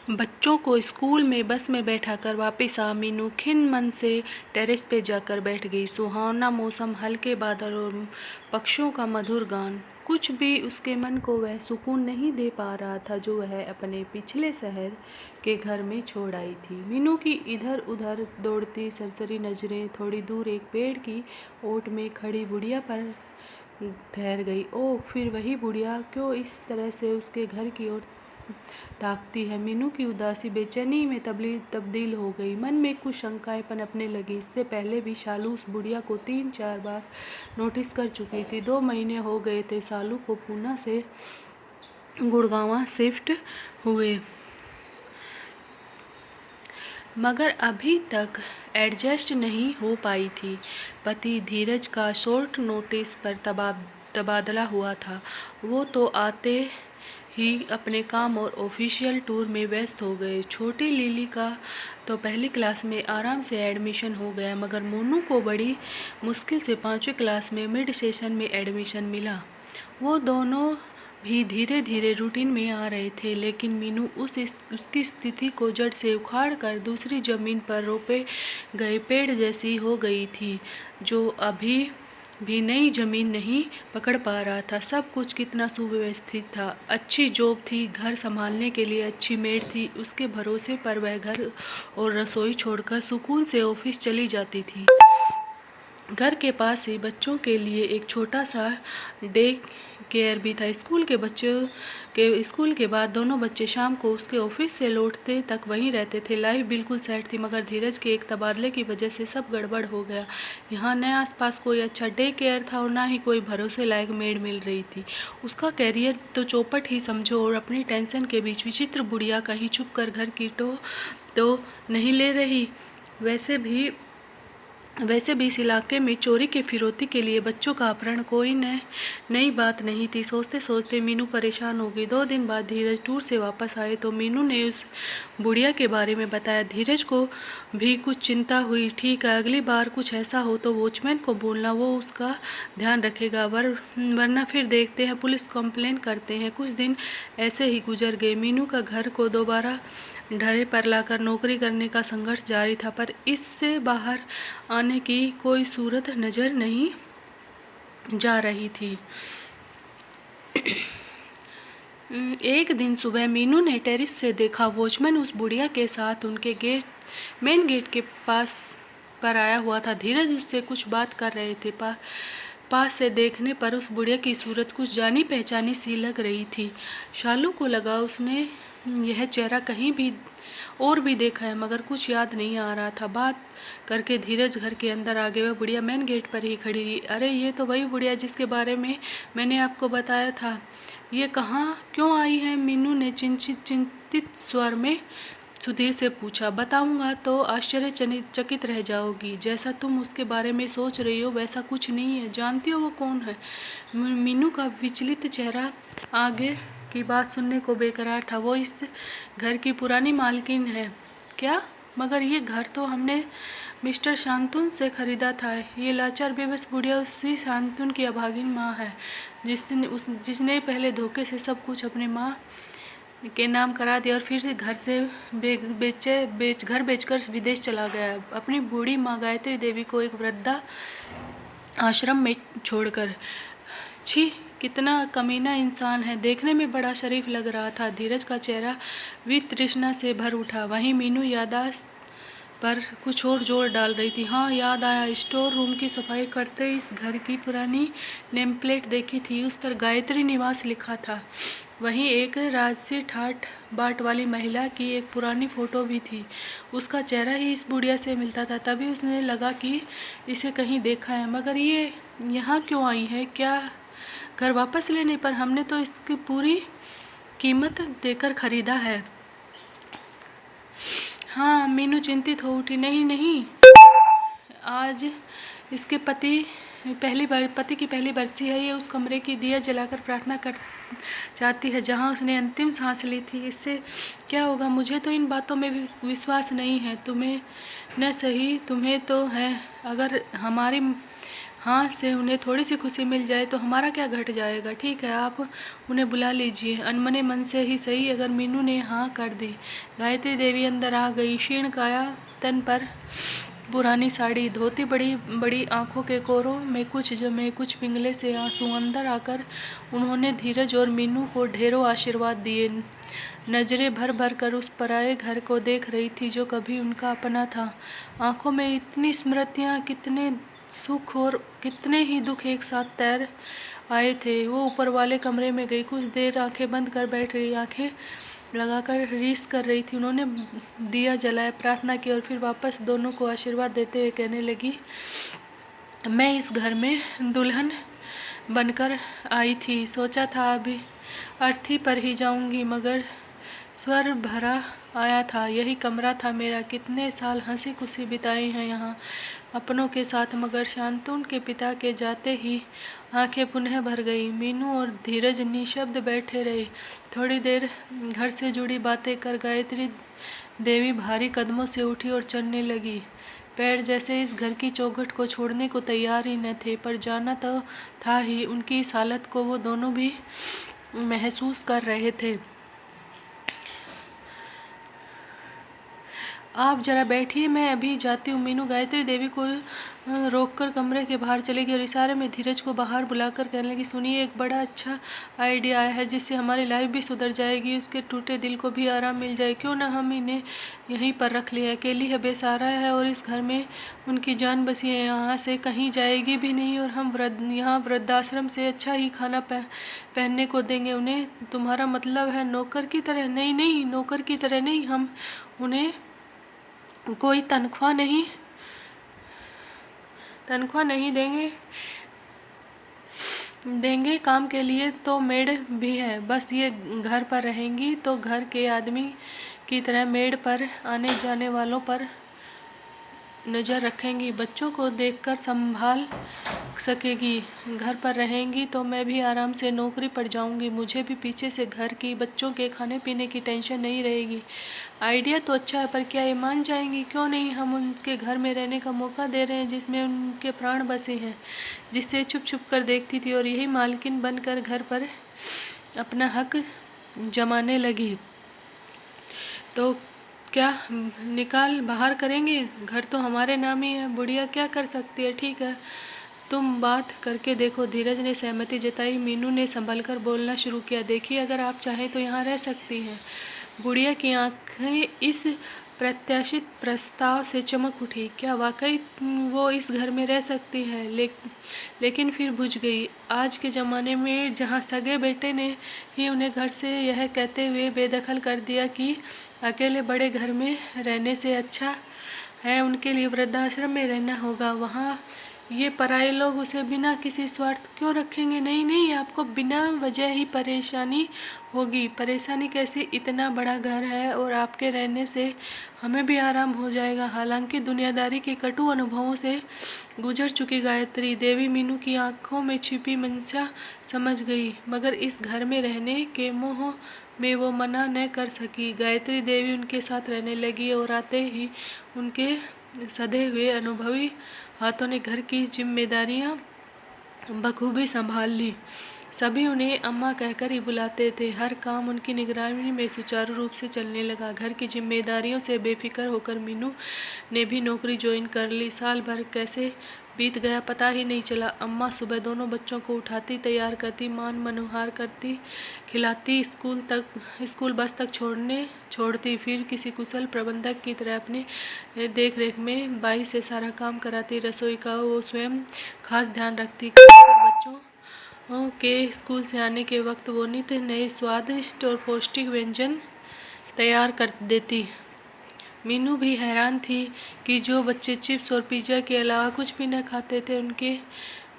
बच्चों को स्कूल में बस में बैठाकर वापस आ मीनू खिन्न मन से टेरेस पे जाकर बैठ गई। सुहावना मौसम, हल्के बादल और पक्षियों का मधुर गान, कुछ भी उसके मन को वह सुकून नहीं दे पा रहा था जो वह अपने पिछले शहर के घर में छोड़ आई थी। मीनू की इधर उधर दौड़ती सरसरी नजरें थोड़ी दूर एक पेड़ की ओट में खड़ी बुढ़िया पर ठहर गई। ओह, फिर वही बुढ़िया क्यों इस तरह से उसके घर की ओर ताकती है। मीनू की उदासी बेचैनी में तब्दील हो गई। मन में कुछ शंकाएं पनपने लगी। इससे पहले भी शालू उस बुढ़िया को 3-4 बार नोटिस कर चुकी थी। 2 महीने हो गए थे शालू को पूना से गुड़गांव शिफ्ट हुए, मगर अभी तक एडजस्ट नहीं हो पाई थी। पति धीरज का शॉर्ट नोटिस पर तबादला हुआ था। वो तो आते ही अपने काम और ऑफिशियल टूर में व्यस्त हो गए। छोटी लिली का तो पहली क्लास में आराम से एडमिशन हो गया, मगर मोनू को बड़ी मुश्किल से 5वीं क्लास में मिड सेशन में एडमिशन मिला। वो दोनों भी धीरे धीरे रूटीन में आ रहे थे, लेकिन मीनू उसकी स्थिति को जड़ से उखाड़ कर दूसरी जमीन पर रोपे गए पेड़ जैसी हो गई थी, जो अभी भी नई जमीन नहीं पकड़ पा रहा था। सब कुछ कितना सुव्यवस्थित था। अच्छी जॉब थी, घर संभालने के लिए अच्छी मेड थी। उसके भरोसे पर वह घर और रसोई छोड़कर सुकून से ऑफिस चली जाती थी। घर के पास ही बच्चों के लिए एक छोटा सा डे केयर भी था। स्कूल के बाद दोनों बच्चे शाम को उसके ऑफिस से लौटते तक वहीं रहते थे। लाइफ बिल्कुल सेट थी, मगर धीरज के एक तबादले की वजह से सब गड़बड़ हो गया। यहाँ न आसपास कोई अच्छा डे केयर था और ना ही कोई भरोसे लायक मेड मिल रही थी। उसका कैरियर तो चौपट ही समझो, और अपनी टेंशन के बीच विचित्र बुढ़िया कहीं छुप कर घर की तो नहीं ले रही। वैसे भी इस इलाके में चोरी के फिरौती के लिए बच्चों का अपहरण कोई नई बात नहीं थी। सोचते सोचते मीनू परेशान हो गई। 2 दिन बाद धीरज टूर से वापस आए तो मीनू ने उस बुढ़िया के बारे में बताया। धीरज को भी कुछ चिंता हुई। ठीक है, अगली बार कुछ ऐसा हो तो वॉचमैन को बोलना, वो उसका ध्यान रखेगा, वरना फिर देखते हैं, पुलिस कंप्लेन करते हैं। कुछ दिन ऐसे ही गुजर गए। मीनू का घर को दोबारा ढर्रे पर लाकर नौकरी करने का संघर्ष जारी था, पर इससे बाहर आने की कोई सूरत नजर नहीं जा रही थी। एक दिन सुबह मीनू ने टेरिस से देखा, वॉचमैन उस बुढ़िया के साथ उनके मेन गेट के पास पर आया हुआ था। धीरज उससे कुछ बात कर रहे थे। पास से देखने पर उस बुढ़िया की सूरत कुछ जानी पहचानी सी लग रही थी। शालू को लगा उसने यह चेहरा कहीं भी और भी देखा है, मगर कुछ याद नहीं आ रहा था। बात करके धीरज घर के अंदर आ गए। वह बुढ़िया मेन गेट पर ही खड़ी रही। अरे, ये तो वही बुढ़िया जिसके बारे में मैंने आपको बताया था। ये कहाँ क्यों आई है? मीनू ने चिंतित स्वर में सुधीर से पूछा। बताऊंगा तो आश्चर्यचकित रह जाओगी। जैसा तुम उसके बारे में सोच रही हो वैसा कुछ नहीं है। जानती हो वो कौन है? मीनू का विचलित चेहरा आगे की बात सुनने को बेकरार था। वो इस घर की पुरानी मालकिन है। क्या? मगर ये घर तो हमने मिस्टर शांतुन से खरीदा था। ये लाचार बेबस बुढ़िया उसी शांतुन की अभागिन माँ है, जिसने पहले धोखे से सब कुछ अपने माँ के नाम करा दिया और फिर घर से घर बेचकर विदेश चला गया, अपनी बूढ़ी माँ गायत्री देवी को एक वृद्धा आश्रम में छोड़कर। छी, कितना कमीना इंसान है। देखने में बड़ा शरीफ लग रहा था। धीरज का चेहरा वितृष्णा से भर उठा। वहीं मीनू याददाश्त पर कुछ और जोर डाल रही थी। हाँ, याद आया। स्टोर रूम की सफाई करते इस घर की पुरानी नेम प्लेट देखी थी। उस पर गायत्री निवास लिखा था। वहीं एक राजसी ठाट बाट वाली महिला की एक पुरानी फोटो भी थी। उसका चेहरा ही इस बुढ़िया से मिलता था। तभी उसने लगा कि इसे कहीं देखा है, मगर ये यहाँ क्यों आई है? क्या घर वापस लेने पर? हमने तो इसकी पूरी कीमत देकर खरीदा है। हाँ, मीनू चिंतित हो उठी। नहीं, आज इसके पति की पहली बरसी है। ये उस कमरे की दिया जलाकर प्रार्थना कर चाहती है जहाँ उसने अंतिम सांस ली थी। इससे क्या होगा? मुझे तो इन बातों में भी विश्वास नहीं है। तुम्हें न सही, तुम्हें तो है। अगर हाथ से उन्हें थोड़ी सी खुशी मिल जाए तो हमारा क्या घट जाएगा। ठीक है, आप उन्हें बुला लीजिए, अनमने मन से ही सही अगर मीनू ने हाँ कर दी। गायत्री देवी अंदर आ गई, क्षीण काया, तन पर पुरानी साड़ी, धोती, बड़ी बड़ी आंखों के कोरों में कुछ जमे, कुछ पिंगले से आंसू। अंदर आकर उन्होंने धीरज और मीनू को ढेरों आशीर्वाद दिए। नजरें भर भर कर उस पराये घर को देख रही थी जो कभी उनका अपना था। आंखों में इतनी स्मृतियां, कितने सुख और कितने ही दुख एक साथ तैर आए थे। वो ऊपर वाले कमरे में गई, कुछ देर आंखें बंद कर बैठ गई, आंखें लगाकर रीस कर रही थी। उन्होंने दिया जलाया, प्रार्थना की और फिर वापस दोनों को आशीर्वाद देते हुए कहने लगी, मैं इस घर में दुल्हन बनकर आई थी। सोचा था अभी अर्थी पर ही जाऊंगी, मगर स्वर भरा आया था। यही कमरा था मेरा। कितने साल हंसी खुशी बिताए हैं यहाँ अपनों के साथ, मगर शांतनु के पिता के जाते ही आंखें पुनः भर गई। मीनू और धीरज निशब्द बैठे रहे। थोड़ी देर घर से जुड़ी बातें कर गायत्री देवी भारी कदमों से उठी और चलने लगी। पैर जैसे इस घर की चौखट को छोड़ने को तैयार ही न थे, पर जाना तो था ही। उनकी इस हालत को वो दोनों भी महसूस कर रहे थे। आप जरा बैठिए, मैं अभी जाती हूँ। मीनू गायत्री देवी को रोककर कमरे के बाहर चली गई और इशारे में धीरज को बाहर बुलाकर कहने लगी, सुनिए, एक बड़ा अच्छा आइडिया आया है जिससे हमारी लाइफ भी सुधर जाएगी, उसके टूटे दिल को भी आराम मिल जाए। क्यों ना हम इन्हें यहीं पर रख लें। अकेली है, बेसहारा है और इस घर में उनकी जान बसी है। यहाँ से कहीं जाएगी भी नहीं और हम यहाँ वृद्धाश्रम से अच्छा ही खाना पहनने को देंगे उन्हें। तुम्हारा मतलब है नौकर की तरह? नहीं नहीं, नौकर की तरह नहीं, हम उन्हें कोई तनख्वाह नहीं देंगे। काम के लिए तो मेड भी है, बस ये घर पर रहेंगी तो घर के आदमी की तरह मेड पर आने जाने वालों पर नज़र रखेंगी, बच्चों को देखकर संभाल सकेगी। घर पर रहेंगी तो मैं भी आराम से नौकरी पर जाऊंगी, मुझे भी पीछे से घर की, बच्चों के खाने पीने की टेंशन नहीं रहेगी। आइडिया तो अच्छा है, पर क्या ये मान जाएंगी? क्यों नहीं, हम उनके घर में रहने का मौका दे रहे हैं जिसमें उनके प्राण बसे हैं, जिससे छुप छुप कर देखती थी और यही मालकिन बनकर घर पर अपना हक जमाने लगी। तो क्या निकाल बाहर करेंगे? घर तो हमारे नाम ही है, बुढ़िया क्या कर सकती है। ठीक है, तुम बात करके देखो। धीरज ने सहमति जताई। मीनू ने संभलकर बोलना शुरू किया, देखिए, अगर आप चाहें तो यहाँ रह सकती हैं। बुढ़िया की आंखें इस प्रत्याशित प्रस्ताव से चमक उठी। क्या वाकई वो इस घर में रह सकती है? लेकिन फिर बुझ गई। आज के ज़माने में जहाँ सगे बेटे ने ही उन्हें घर से यह कहते हुए बेदखल कर दिया कि अकेले बड़े घर में रहने से अच्छा है उनके लिए वृद्धाश्रम में रहना होगा, वहाँ ये पराये लोग उसे बिना किसी स्वार्थ क्यों रखेंगे? नहीं नहीं, आपको बिना वजह ही परेशानी होगी। परेशानी कैसी? इतना बड़ा घर है और आपके रहने से हमें भी आराम हो जाएगा। हालांकि दुनियादारी के कटु अनुभवों से गुजर चुकी गायत्री देवी मीनू की आंखों में छिपी मंशा समझ गई, मगर इस घर में रहने के मोह में वो मना न कर सकी। गायत्री देवी उनके साथ रहने लगी और आते ही उनके सधे हुए अनुभवी हाथों ने घर की जिम्मेदारियां बखूबी संभाल ली। सभी उन्हें अम्मा कहकर ही बुलाते थे। हर काम उनकी निगरानी में सुचारू रूप से चलने लगा। घर की जिम्मेदारियों से बेफिक्र होकर मीनू ने भी नौकरी ज्वाइन कर ली। साल भर कैसे बीत गया पता ही नहीं चला। अम्मा सुबह दोनों बच्चों को उठाती, तैयार करती, मान मनोहार करती, खिलाती, स्कूल बस तक छोड़ती, फिर किसी कुशल प्रबंधक की तरह अपने देख रेख में बाई से सारा काम कराती। रसोई का वो स्वयं खास ध्यान रखती। बच्चों के स्कूल से आने के वक्त वो नित्य नए स्वादिष्ट और पौष्टिक व्यंजन तैयार कर देती। मीनू भी हैरान थी कि जो बच्चे चिप्स और पिज़्ज़ा के अलावा कुछ भी न खाते थे, उनके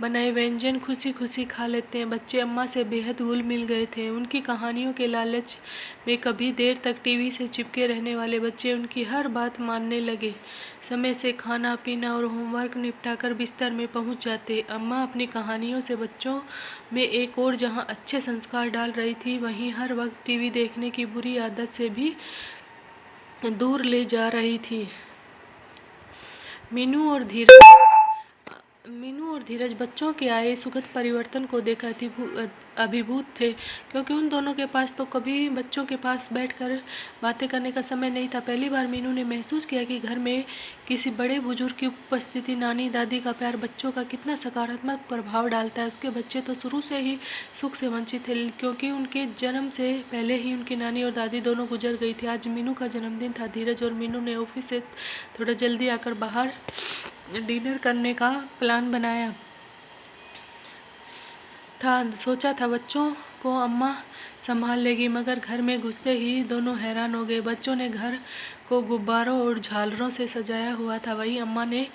बनाए व्यंजन खुशी खुशी खा लेते हैं। बच्चे अम्मा से बेहद घुल मिल गए थे। उनकी कहानियों के लालच में कभी देर तक टीवी से चिपके रहने वाले बच्चे उनकी हर बात मानने लगे। समय से खाना पीना और होमवर्क निपटाकर बिस्तर में पहुंच जाते। अम्मा अपनी कहानियों से बच्चों में एक और जहां अच्छे संस्कार डाल रही थी, वहीं हर वक्त टीवी देखने की बुरी आदत से भी दूर ले जा रही थी। मीनू और धीरज मीनू और धीरज बच्चों के आए सुखद परिवर्तन को देखकर अभिभूत थे, क्योंकि उन दोनों के पास तो कभी बच्चों के पास बैठकर बातें करने का समय नहीं था। पहली बार मीनू ने महसूस किया कि घर में किसी बड़े बुजुर्ग की उपस्थिति, नानी दादी का प्यार बच्चों का कितना सकारात्मक प्रभाव डालता है। उसके बच्चे तो शुरू से ही सुख से वंचित थे, क्योंकि उनके जन्म से पहले ही उनकी नानी और दादी दोनों गुजर गई थी। आज मीनू का जन्मदिन था। धीरज और मीनू ने ऑफिस से थोड़ा जल्दी आकर बाहर डिनर करने का प्लान बनाया था। सोचा था बच्चों को अम्मा संभाल लेगी, मगर घर में घुसते ही दोनों हैरान हो गए। बच्चों ने घर को गुब्बारों और झालरों से सजाया हुआ था। वहीं अम्मा ने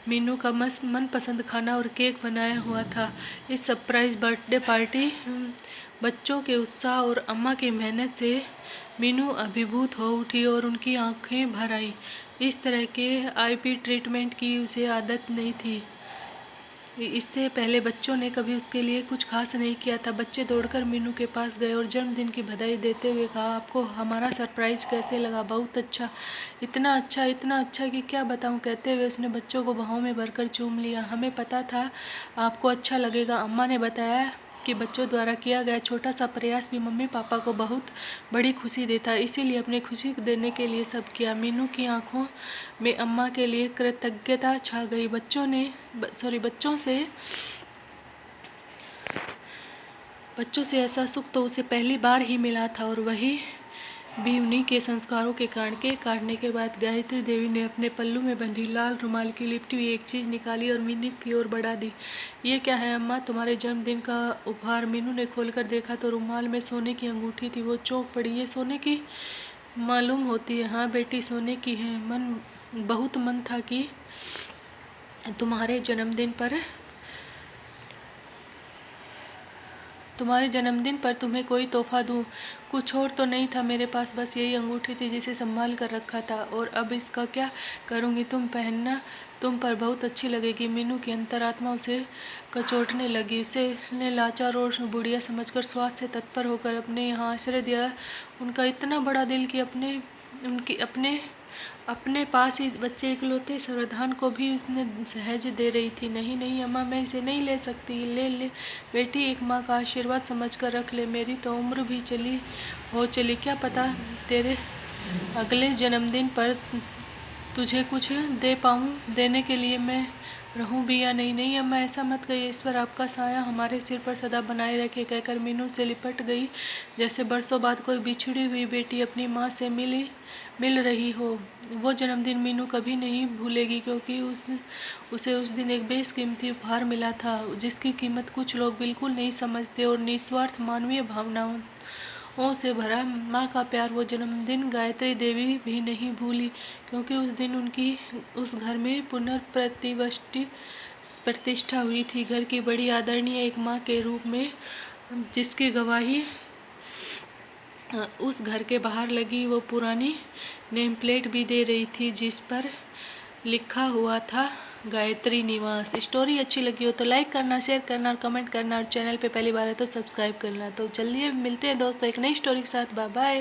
मीनू का मनपसंद खाना और केक बनाया हुआ था। इस सरप्राइज बर्थडे पार्टी बच्चों के उत्साह और अम्मा की मेहनत से मीनू अभिभूत हो उठी और उनकी आंखें भर आई। इस तरह के आईपी ट्रीटमेंट की उसे आदत नहीं थी। इससे पहले बच्चों ने कभी उसके लिए कुछ खास नहीं किया था। बच्चे दौड़कर मीनू के पास गए और जन्मदिन की बधाई देते हुए कहा, आपको हमारा सरप्राइज कैसे लगा? बहुत अच्छा, इतना अच्छा कि क्या बताऊं, कहते हुए उसने बच्चों को बाहों में भरकर चूम लिया। हमें पता था आपको अच्छा लगेगा, अम्मा ने बताया कि बच्चों द्वारा किया गया छोटा सा प्रयास भी मम्मी पापा को बहुत बड़ी खुशी देता है, इसीलिए अपनी खुशी देने के लिए सब किया। मीनू की आंखों में अम्मा के लिए कृतज्ञता छा गई। बच्चों से ऐसा सुख तो उसे पहली बार ही मिला था, और वही भी उन्हीं के संस्कारों के कारण। केक काटने के बाद गायत्री देवी ने अपने पल्लू में बंधी लाल रुमाल की लिपटी हुई एक चीज़ निकाली और मीनू की ओर बढ़ा दी। ये क्या है अम्मा? तुम्हारे जन्मदिन का उपहार। मीनू ने खोलकर देखा तो रुमाल में सोने की अंगूठी थी। वो चौंक पड़ी। ये सोने की मालूम होती है? हाँ बेटी, सोने की है। बहुत मन था कि तुम्हारे जन्मदिन पर तुम्हें कोई तोहफा दूं। कुछ और तो नहीं था मेरे पास, बस यही अंगूठी थी जिसे संभाल कर रखा था, और अब इसका क्या करूंगी? तुम पहनना, तुम पर बहुत अच्छी लगेगी। मीनू की अंतरात्मा उसे कचोटने लगी। उसे ने लाचार और बुढ़िया समझकर स्वाद से तत्पर होकर अपने यहाँ आश्रय दिया। उनका इतना बड़ा दिल कि अपने पास ही बच्चे इकलौते सर्वधान को भी उसने सहज दे रही थी। नहीं नहीं अम्मा, मैं इसे नहीं ले सकती। ले बेटी, एक माँ का आशीर्वाद समझकर रख ले। मेरी तो उम्र भी चली, क्या पता तेरे अगले जन्मदिन पर तुझे कुछ दे पाऊँ। देने के लिए मैं रहूं भी या नहीं। नहीं अम्मा, ऐसा मत कहिए। ईश्वर आपका साया हमारे सिर पर सदा बनाए रखे, कहकर मीनू से लिपट गई, जैसे बरसों बाद कोई बिछड़ी हुई बेटी अपनी माँ से मिल रही हो। वो जन्मदिन मीनू कभी नहीं भूलेगी, क्योंकि उसे उस दिन एक बेशकीमती उपहार मिला था, जिसकी कीमत कुछ लोग बिल्कुल नहीं समझते। और निस्वार्थ मानवीय भावनाओं से भरा माँ का प्यार वो जन्मदिन गायत्री देवी भी नहीं भूली, क्योंकि उस दिन उनकी उस घर में प्रतिष्ठा हुई थी। घर की बड़ी आदरणीय एक माँ के रूप में, जिसकी गवाही उस घर के बाहर लगी वो पुरानी नेम प्लेट भी दे रही थी, जिस पर लिखा हुआ था गायत्री निवास। स्टोरी अच्छी लगी हो तो लाइक करना, शेयर करना और कमेंट करना, और चैनल पे पहली बार है तो सब्सक्राइब करना। तो चलिए मिलते हैं दोस्तों एक नई स्टोरी के साथ। Bye bye.